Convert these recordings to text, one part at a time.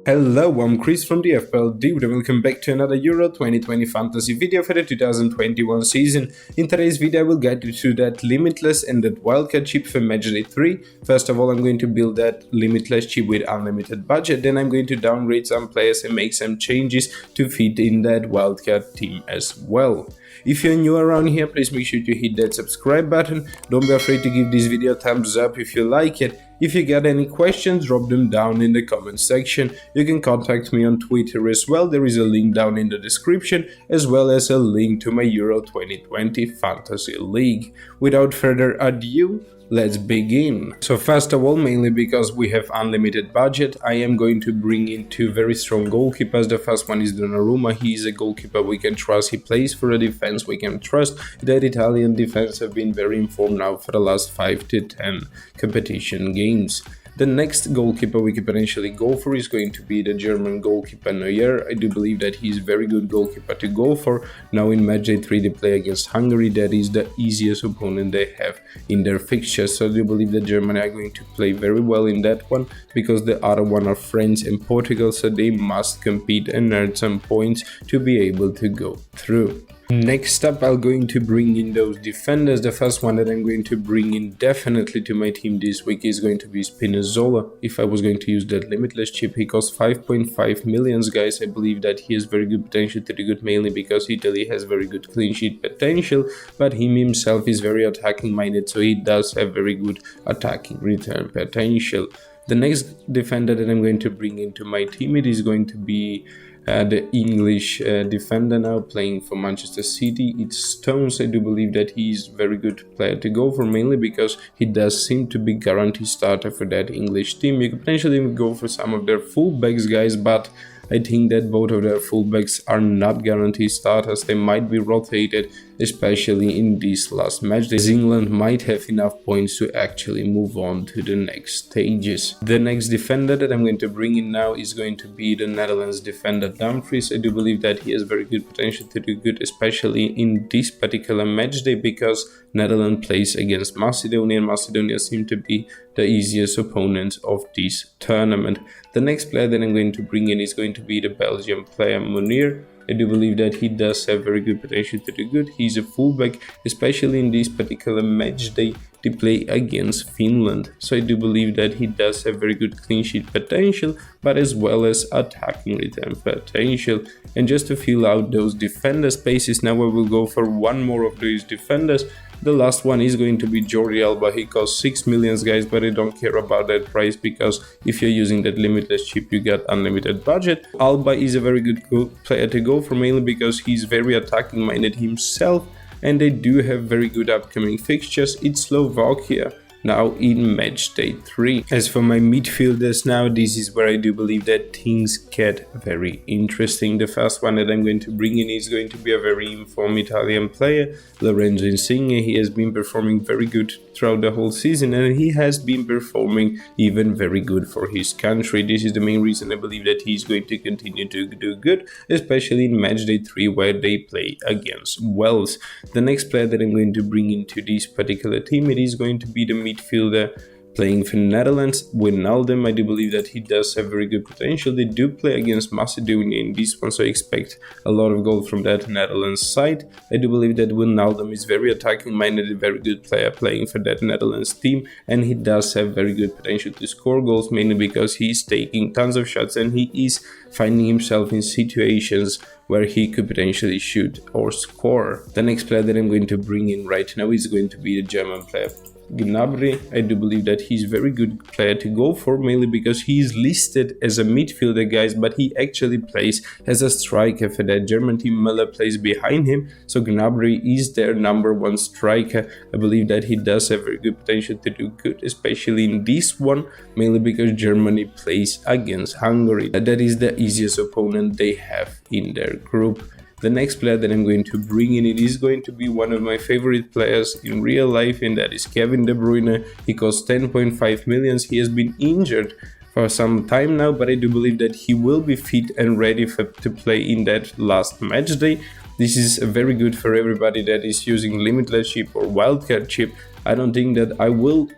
Hello, I'm Kris from the FPL Dude and welcome back to another Euro 2020 fantasy video for the 2021 season. In today's video I will guide you through that Limitless and that Wildcard Chip for Matchday 3. First of all, I'm going to build that Limitless chip with unlimited budget, then I'm going to downgrade some players and make some changes to fit in that Wildcard team as well. If you're new around here, please make sure to hit that subscribe button. Don't be afraid to give this video a thumbs up if you like it. If you got any questions, drop them down in the comment section. You can contact me on Twitter as well. There is a link down in the description, as well as a link to my Euro 2020 Fantasy League. Without further ado, let's begin. So first of all, mainly because we have unlimited budget, I am going to bring in two very strong goalkeepers. The first one is Donnarumma. He is a goalkeeper we can trust. He plays for a defense we can trust. That Italian defense have been very informed now for the last 5 to 10 competition games. The next goalkeeper we could potentially go for is going to be the German goalkeeper Neuer. I do believe that he's a very good goalkeeper to go for. Now in Matchday 3 they play against Hungary. That is the easiest opponent they have in their fixtures. So I do believe that Germany are going to play very well in that one, because the other one are France and Portugal, so they must compete and earn some points to be able to go through. Next up, I'm going to bring in those defenders. The first one that I'm going to bring in definitely to my team this week is going to be Spinazzola. If I was going to use that Limitless chip, he costs 5.5 millions, guys. I believe that he has very good potential to do good, mainly because Italy has very good clean sheet potential, but him himself is very attacking minded, so he does have very good attacking return potential. The next defender that I'm going to bring into my team, it is going to be the English defender now playing for Manchester City. It's Stones. I do believe that he's a very good player to go for, mainly because he does seem to be guaranteed starter for that English team. You could potentially even go for some of their fullbacks, guys, but I think that both of their fullbacks are not guaranteed starters. They might be rotated, especially in this last match, as England might have enough points to actually move on to the next stages. The next defender that I'm going to bring in now is going to be the Netherlands defender Dumfries. I do believe that he has very good potential to do good, especially in this particular matchday, because Netherlands plays against Macedonia, and Macedonia seem to be the easiest opponent of this tournament. The next player that I'm going to bring in is going to be the Belgian player Munir. I do believe that he does have very good potential to do good. He's a fullback, especially in this particular match day to play against Finland. So I do believe that he does have very good clean sheet potential, but as well as attacking return potential. And just to fill out those defender spaces, now I will go for one more of these defenders. The last one is going to be Jordi Alba. He costs 6 millions, guys, but I don't care about that price, because if you're using that Limitless chip, you get unlimited budget. Alba is a very good player to go for, mainly because he's very attacking minded himself, and they do have very good upcoming fixtures. It's Slovakia now in Matchday 3. As for my midfielders now, this is where I do believe that things get very interesting. The first one that I'm going to bring in is going to be a very informed Italian player, Lorenzo Insigne. He has been performing very good throughout the whole season, and he has been performing even very good for his country. This is the main reason I believe that he's going to continue to do good, especially in Matchday 3 where they play against Wales. The next player that I'm going to bring into this particular team, it is going to be the midfielder playing for Netherlands, Wijnaldum. I do believe that he does have very good potential. They do play against Macedonia in this one, so I expect a lot of goals from that Netherlands side. I do believe that Wijnaldum is very attacking minded, a very good player playing for that Netherlands team, and he does have very good potential to score goals, mainly because he's taking tons of shots and he is finding himself in situations where he could potentially shoot or score. The next player that I'm going to bring in right now is going to be the German player Gnabry. I do believe that he's a very good player to go for, mainly because he's listed as a midfielder, guys, but he actually plays as a striker for that German team. Müller plays behind him, so Gnabry is their #1 striker. I believe that he does have very good potential to do good, especially in this one, mainly because Germany plays against Hungary. That is the easiest opponent they have in their group. The next player that I'm going to bring in, it is going to be one of my favorite players in real life, and that is Kevin De Bruyne. He costs 10.5 millions. He has been injured for some time now, but I do believe that he will be fit and ready to play in that last match day. This is very good for everybody that is using Limitless chip or Wildcard chip. I don't think that I will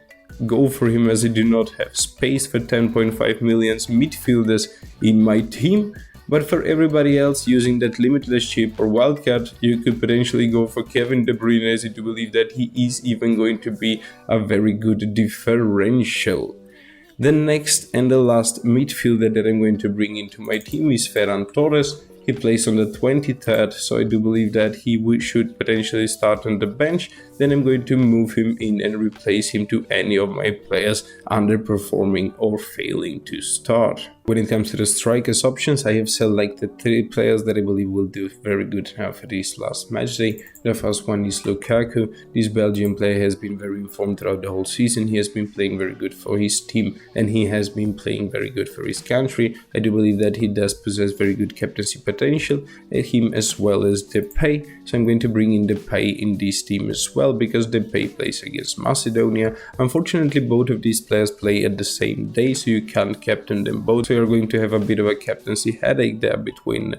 go for him, as I do not have space for 10.5 million midfielders in my team. But for everybody else using that limitless chip or wildcard, you could potentially go for Kevin De Bruyne, as I do believe that he is even going to be a very good differential. The next and the last midfielder that I'm going to bring into my team is Ferran Torres. He plays on the 23rd, so I do believe that he should potentially start on the bench. Then I'm going to move him in and replace him to any of my players underperforming or failing to start. When it comes to the strikers options, I have selected 3 players that I believe will do very good now for this last match day. The first one is Lukaku. This Belgian player has been very informed throughout the whole season. He has been playing very good for his team and he has been playing very good for his country. I do believe that he does possess very good captaincy potential, him as well as Depay. So I'm going to bring in Depay in this team as well, because Depay plays against Macedonia. Unfortunately, both of these players play at the same day, so you can't captain them both. So you're going to have a bit of a captaincy headache there between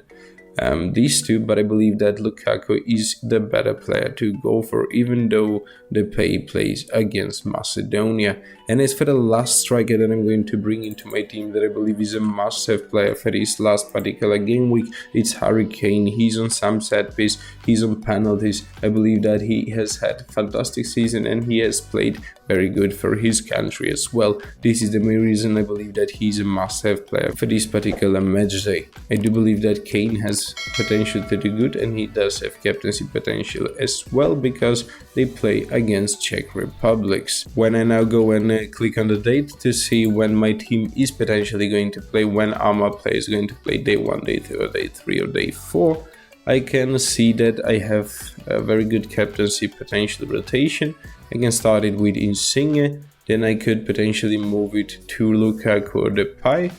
these two, but I believe that Lukaku is the better player to go for, even though Depay plays against Macedonia. And as for the last striker that I'm going to bring into my team, that I believe is a must-have player for this last particular game week, it's Harry Kane. He's on some set piece, he's on penalties. I believe that he has had a fantastic season and he has played very good for his country as well. This is the main reason I believe that he's a must-have player for this particular match day. I do believe that Kane has potential to do good and he does have captaincy potential as well, because they play against Czech Republics. When I now go and click on the date to see when my team is potentially going to play, when Arma player is going to play day 1, day 2, or day 3, or day 4, I can see that I have a very good captaincy potential rotation. I can start it with Insigne, then I could potentially move it to Lukaku or Depay.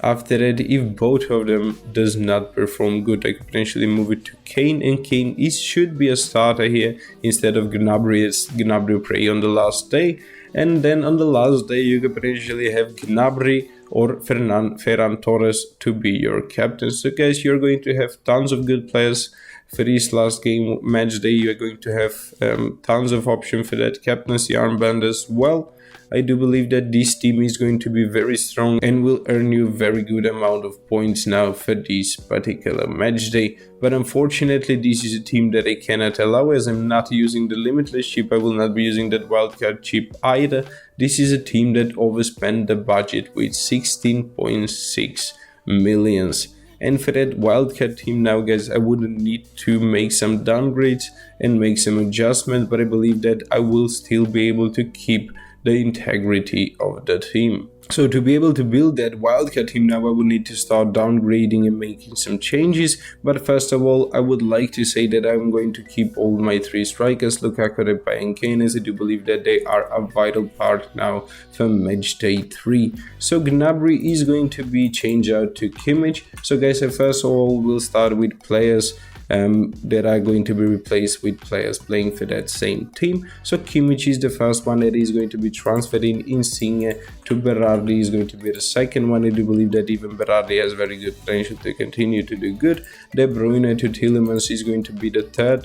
After that, if both of them does not perform good, I could potentially move it to Kane, and Kane should be a starter here instead of Gnabry, as Gnabry play on the last day. And then on the last day you could potentially have Gnabry or Ferran Torres to be your captain. So guys, you're going to have tons of good players for this last game match day. You're going to have tons of options for that captaincy armband as well. I do believe that this team is going to be very strong and will earn you a very good amount of points now for this particular match day. But unfortunately, this is a team that I cannot allow, as I'm not using the limitless chip. I will not be using that wildcard chip either. This is a team that overspent the budget with 16.6 millions. And for that wildcard team now, guys, I would need to make some downgrades and make some adjustments, but I believe that I will still be able to keep the integrity of the team. So to be able to build that wildcard team now, I will need to start downgrading and making some changes. But first of all, I would like to say that I'm going to keep all my 3 strikers, Lukaku, Depay and Kane, as I do believe that they are a vital part now for match day 3. So Gnabry is going to be changed out to Kimmich. So guys, first of all, we'll start with players that are going to be replaced with players playing for that same team. So Kimmich is the first one that is going to be transferred in. Insigne to Berardi is going to be the second one. I do believe that even Berardi has very good potential to continue to do good. De Bruyne to Tielemans is going to be the third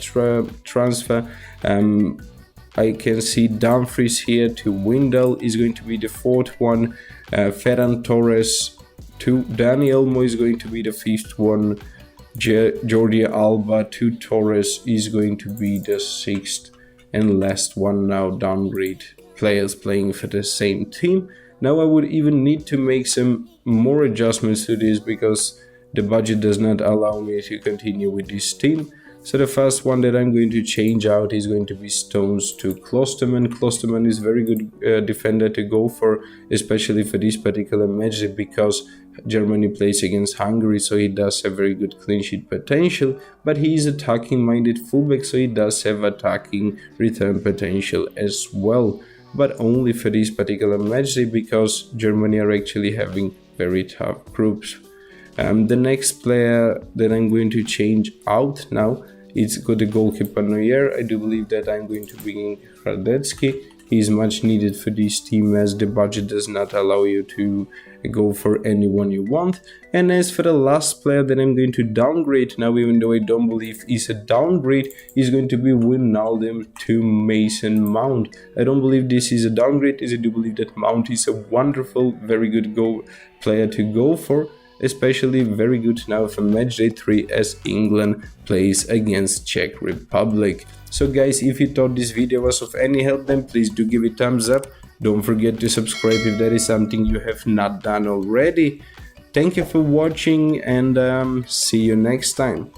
transfer. I can see Dumfries here to Windel is going to be the fourth one. Ferran Torres to Dani Olmo is going to be the fifth one. Jordi Alba to Torres is going to be the 6th and last one. Now downgrade players playing for the same team. Now I would even need to make some more adjustments to this, because the budget does not allow me to continue with this team. So the first one that I'm going to change out is going to be Stones to Klosterman. Klosterman is very good defender to go for, especially for this particular match, because Germany plays against Hungary, so he does have very good clean sheet potential, but he is attacking minded fullback, so he does have attacking return potential as well, but only for this particular match day, because Germany are actually having very tough groups. The next player that I'm going to change out now, it's got the goalkeeper Neuer. I do believe that I'm going to bring in Radetzky. He's much needed for this team as the budget does not allow you to go for anyone you want. And as for the last player that I'm going to downgrade now, even though I don't believe he's a downgrade, is going to be Wijnaldum to Mason Mount. I don't believe this is a downgrade, as I do believe that Mount is a wonderful, very good player to go for. Especially very good now for Matchday 3 as England plays against Czech Republic. So guys, if you thought this video was of any help, then please do give it a thumbs up. Don't forget to subscribe if that is something you have not done already. Thank you for watching, and see you next time.